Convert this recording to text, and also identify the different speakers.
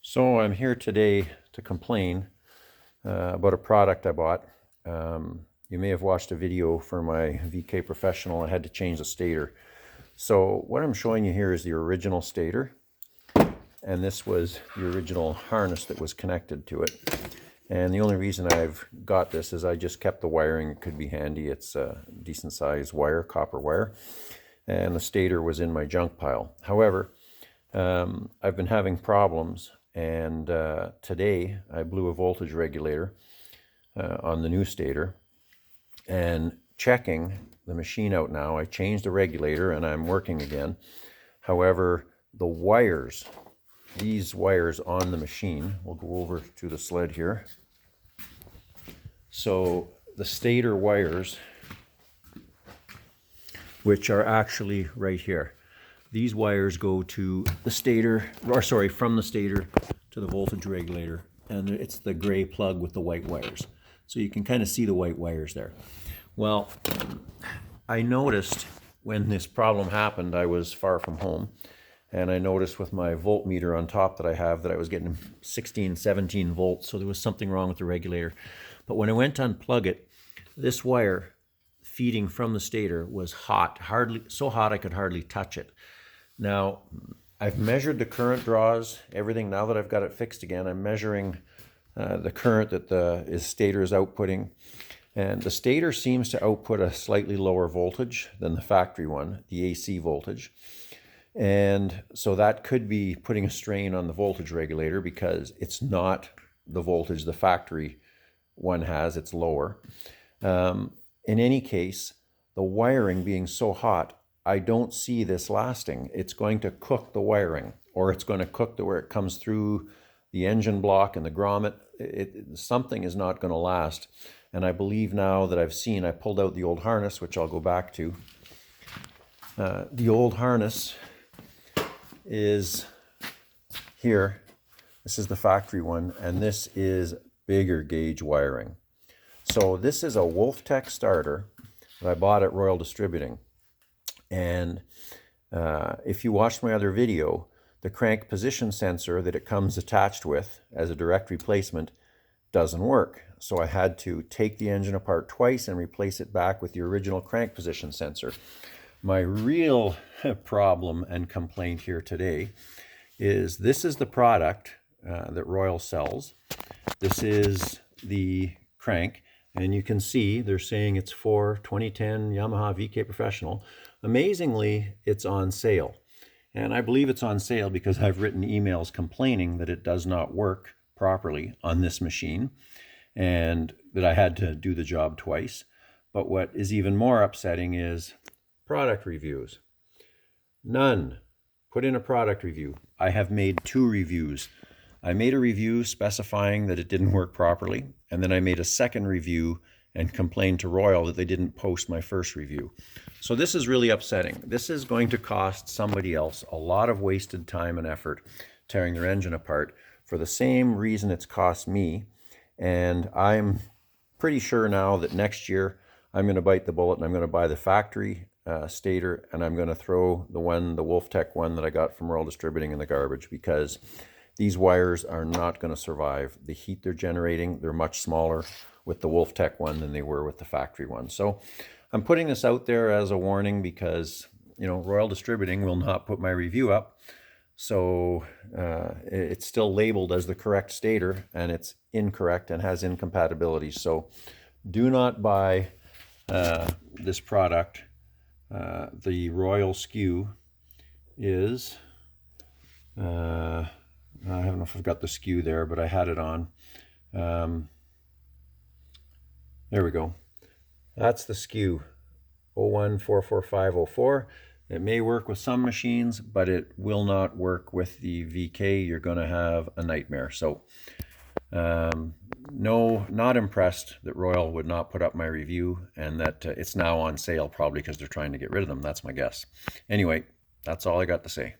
Speaker 1: So I'm here today to complain about a product I bought. You may have watched a video for my VK Professional. I had to change the stator. So what I'm showing you here is the original stator, and this was the original harness that was connected to it. And the only reason I've got this is I just kept the wiring. It could be handy. It's a decent size wire, copper wire, and the stator was in my junk pile. However, I've been having problems, and today I blew a voltage regulator on the new stator, and checking the machine out now, I changed the regulator and I'm working again. However, the wires, these wires on the machine, we'll go over to the sled here. So the stator wires, which are actually right here, these wires go to the stator, or sorry, from the stator to the voltage regulator, and it's the gray plug with the white wires. So you can kind of see the white wires there. Well, I noticed when this problem happened, I was far from home, and I noticed with my voltmeter on top that I have that I was getting 16, 17 volts, so there was something wrong with the regulator. But when I went to unplug it, this wire feeding from the stator was hot, so hot I could hardly touch it. Now, I've measured the current draws, everything. Now that I've got it fixed again, I'm measuring the current that the stator is outputting. And the stator seems to output a slightly lower voltage than the factory one, the AC voltage. And so that could be putting a strain on the voltage regulator because it's not the voltage the factory one has, it's lower. In any case, the wiring being so hot, I don't see this lasting. It's going to cook the wiring, or it's going to cook where it comes through the engine block and the grommet. Something is not going to last. And I believe now that I pulled out the old harness, which I'll go back to. The old harness is here. This is the factory one, and this is bigger gauge wiring. So this is a Wolftech starter that I bought at Royal Distributing. And if you watched my other video, the crank position sensor that it comes attached with as a direct replacement doesn't work. So I had to take the engine apart twice and replace it back with the original crank position sensor. My real problem and complaint here today is this is the product that Royal sells. This is the crank, and you can see they're saying it's for 2010 Yamaha VK Professional. Amazingly, it's on sale. And I believe it's on sale because I've written emails complaining that it does not work properly on this machine and that I had to do the job twice. But what is even more upsetting is product reviews. None. Put in a product review. I have made 2 reviews. I made a review specifying that it didn't work properly, and then I made a second review and complained to Royal that they didn't post my first review. So this is really upsetting. This is going to cost somebody else a lot of wasted time and effort tearing their engine apart for the same reason it's cost me. And I'm pretty sure now that next year I'm going to bite the bullet and I'm going to buy the factory stator, and I'm going to throw the Wolftech one that I got from Royal Distributing in the garbage, because these wires are not going to survive the heat they're generating. They're much smaller with the Wolftech one than they were with the factory one. So I'm putting this out there as a warning because, you know, Royal Distributing will not put my review up. So it's still labeled as the correct stator, and it's incorrect and has incompatibilities. So do not buy this product. The Royal SKU is, I don't know if I've got the SKU there, but I had it on. There we go. That's the SKU, 0144504. It may work with some machines, but it will not work with the VK. You're going to have a nightmare. So no, not impressed that Royal would not put up my review, and that it's now on sale, probably because they're trying to get rid of them. That's my guess. Anyway, that's all I got to say.